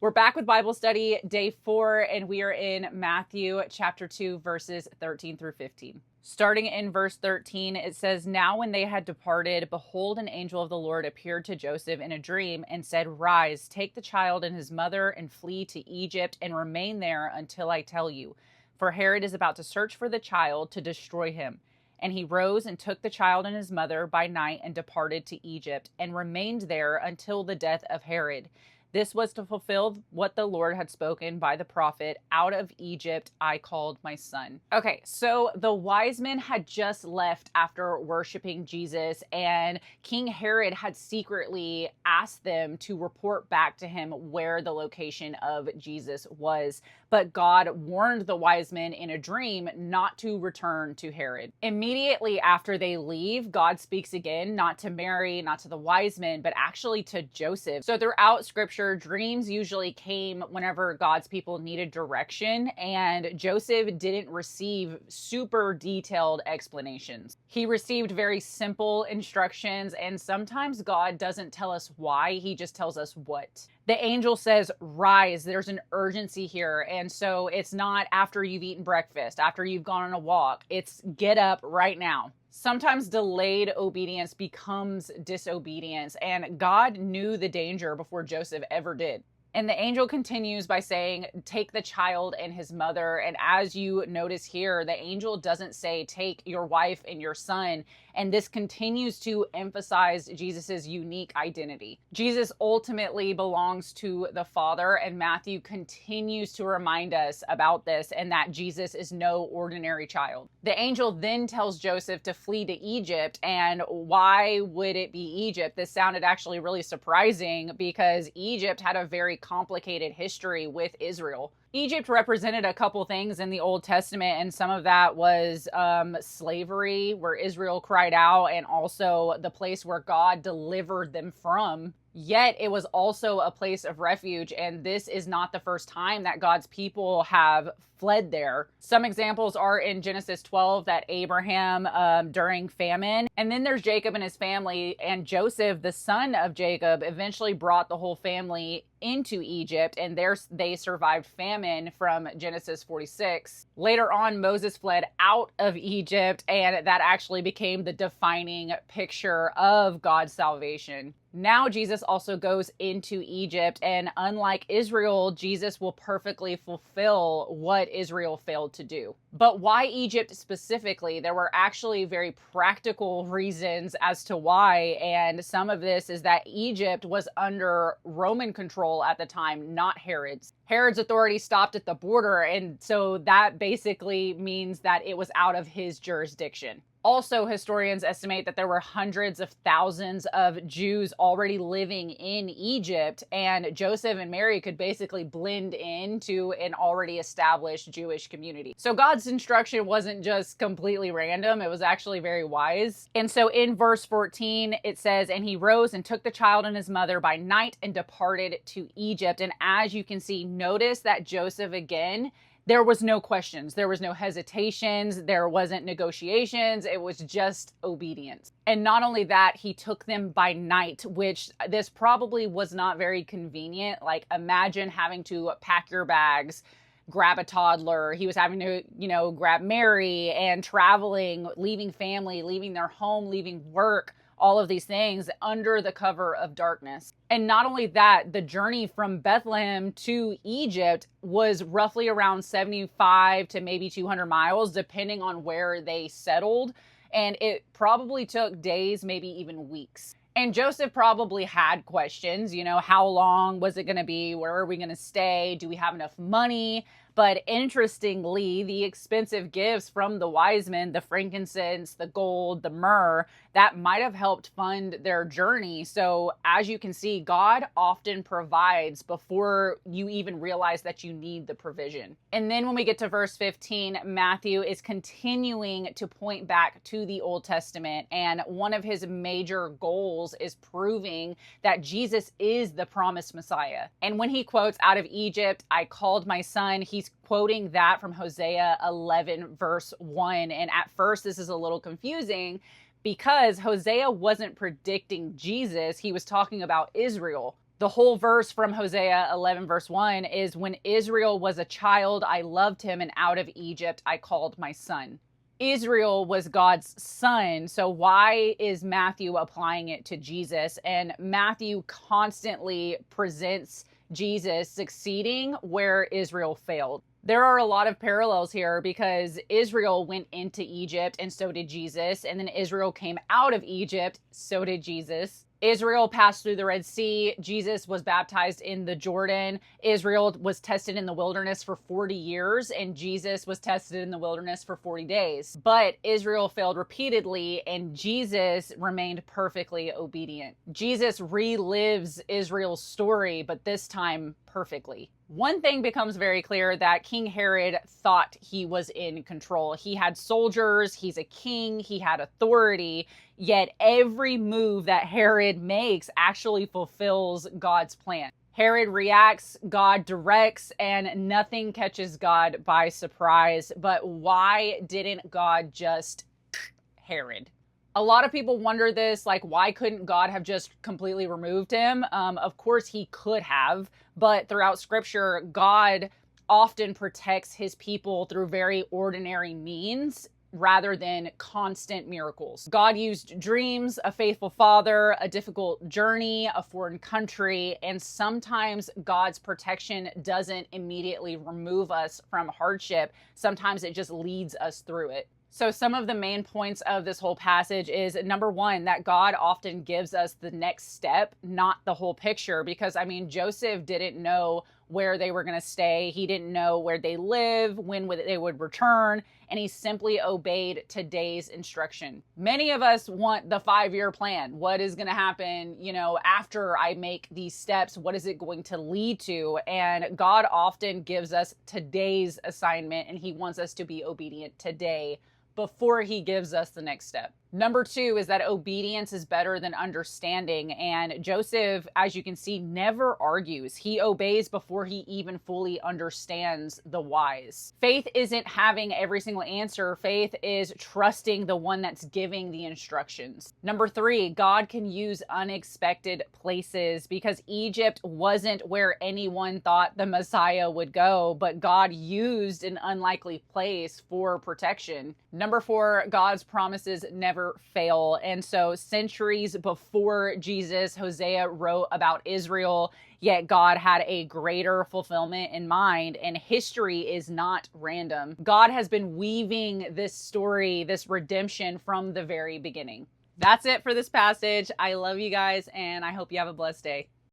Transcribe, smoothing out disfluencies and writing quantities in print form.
We're back with Bible study day 4, and we are in Matthew chapter 2, verses 13 through 15. Starting in verse 13, it says, "Now when they had departed, behold, an angel of the Lord appeared to Joseph in a dream and said, 'Rise, take the child and his mother and flee to Egypt and remain there until I tell you. For Herod is about to search for the child to destroy him.' And he rose and took the child and his mother by night and departed to Egypt and remained there until the death of Herod. This was to fulfill what the Lord had spoken by the prophet, 'Out of Egypt I called my son.'" Okay, so the wise men had just left after worshiping Jesus, and King Herod had secretly asked them to report back to him where the location of Jesus was. But God warned the wise men in a dream not to return to Herod. Immediately after they leave, God speaks again, not to Mary, not to the wise men, but actually to Joseph. So throughout scripture, dreams usually came whenever God's people needed direction, and Joseph didn't receive super detailed explanations. He received very simple instructions, and sometimes God doesn't tell us why, he just tells us what. The angel says, "Rise." There's an urgency here. And so it's not after you've eaten breakfast, after you've gone on a walk. It's get up right now. Sometimes delayed obedience becomes disobedience, and God knew the danger before Joseph ever did. And the angel continues by saying, "Take the child and his mother." And as you notice here, the angel doesn't say, "Take your wife and your son." And this continues to emphasize Jesus's unique identity. Jesus ultimately belongs to the Father, and Matthew continues to remind us about this and that Jesus is no ordinary child. The angel then tells Joseph to flee to Egypt. And why would it be Egypt? This sounded actually really surprising because Egypt had a very complicated history with Israel. Egypt represented a couple things in the Old Testament, and some of that was slavery, where Israel cried out, and also the place where God delivered them from. Yet it was also a place of refuge, and this is not the first time that God's people have fled there. Some examples are in Genesis 12, that Abraham during famine, and then there's Jacob and his family, and Joseph, the son of Jacob, eventually brought the whole family into Egypt, and there they survived famine from Genesis 46. Later on, Moses fled out of Egypt, and that actually became the defining picture of God's salvation. Now Jesus also goes into Egypt, and unlike Israel, Jesus will perfectly fulfill what Israel failed to do. But why Egypt specifically? There were actually very practical reasons as to why, and some of this is that Egypt was under Roman control at the time, not Herod's. Herod's authority stopped at the border, and so that basically means that it was out of his jurisdiction. Also, historians estimate that there were hundreds of thousands of Jews already living in Egypt, and Joseph and Mary could basically blend into an already established Jewish community. So God's instruction wasn't just completely random, it was actually very wise. And so in verse 14, it says, "And he rose and took the child and his mother by night and departed to Egypt." And as you can see, notice that Joseph again, there was no questions. There was no hesitations. There wasn't negotiations. It was just obedience. And not only that, he took them by night, which this probably was not very convenient. Like, imagine having to pack your bags, grab a toddler. He was having to, grab Mary, and traveling, leaving family, leaving their home, leaving work, all of these things under the cover of darkness. And not only that, the journey from Bethlehem to Egypt was roughly around 75 to maybe 200 miles, depending on where they settled. And it probably took days, maybe even weeks. And Joseph probably had questions, how long was it going to be? Where are we going to stay? Do we have enough money? But interestingly, the expensive gifts from the wise men, the frankincense, the gold, the myrrh, that might have helped fund their journey. So as you can see, God often provides before you even realize that you need the provision. And then when we get to verse 15, Matthew is continuing to point back to the Old Testament. And one of his major goals is proving that Jesus is the promised Messiah. And when he quotes, "Out of Egypt, I called my son," he's quoting that from Hosea 11 verse 1. And at first this is a little confusing because Hosea wasn't predicting Jesus. He was talking about Israel. The whole verse from Hosea 11 verse 1 is, when Israel was a child, I loved him, and out of Egypt I called my son. Israel was God's son. So why is Matthew applying it to Jesus? And Matthew constantly presents Jesus succeeding where Israel failed. There are a lot of parallels here because Israel went into Egypt and so did Jesus. And then Israel came out of Egypt, so did Jesus. Israel passed through the Red Sea. Jesus was baptized in the Jordan. Israel was tested in the wilderness for 40 years, and Jesus was tested in the wilderness for 40 days. But Israel failed repeatedly, and Jesus remained perfectly obedient. Jesus relives Israel's story, but this time perfectly. One thing becomes very clear, that King Herod thought he was in control. He had soldiers, he's a king, he had authority, yet every move that Herod makes actually fulfills God's plan. Herod reacts, God directs, and nothing catches God by surprise. But why didn't God just Herod? A lot of people wonder this, like, why couldn't God have just completely removed him? Of course he could have, but throughout scripture, God often protects his people through very ordinary means rather than constant miracles. God used dreams, a faithful father, a difficult journey, a foreign country, and sometimes God's protection doesn't immediately remove us from hardship. Sometimes it just leads us through it. So some of the main points of this whole passage is, number one, that God often gives us the next step, not the whole picture. Because, I mean, Joseph didn't know where they were going to stay. He didn't know where they live, when they would return, and he simply obeyed today's instruction. Many of us want the 5-year plan. What is going to happen, after I make these steps? What is it going to lead to? And God often gives us today's assignment, and he wants us to be obedient today before he gives us the next step. Number two is that obedience is better than understanding. And Joseph, as you can see, never argues. He obeys before he even fully understands the whys. Faith isn't having every single answer. Faith is trusting the one that's giving the instructions. Number three, God can use unexpected places, because Egypt wasn't where anyone thought the Messiah would go, but God used an unlikely place for protection. Number four, God's promises never fail. And so centuries before Jesus, Hosea wrote about Israel, yet God had a greater fulfillment in mind, and history is not random. God has been weaving this story, this redemption, from the very beginning. That's it for this passage. I love you guys, and I hope you have a blessed day.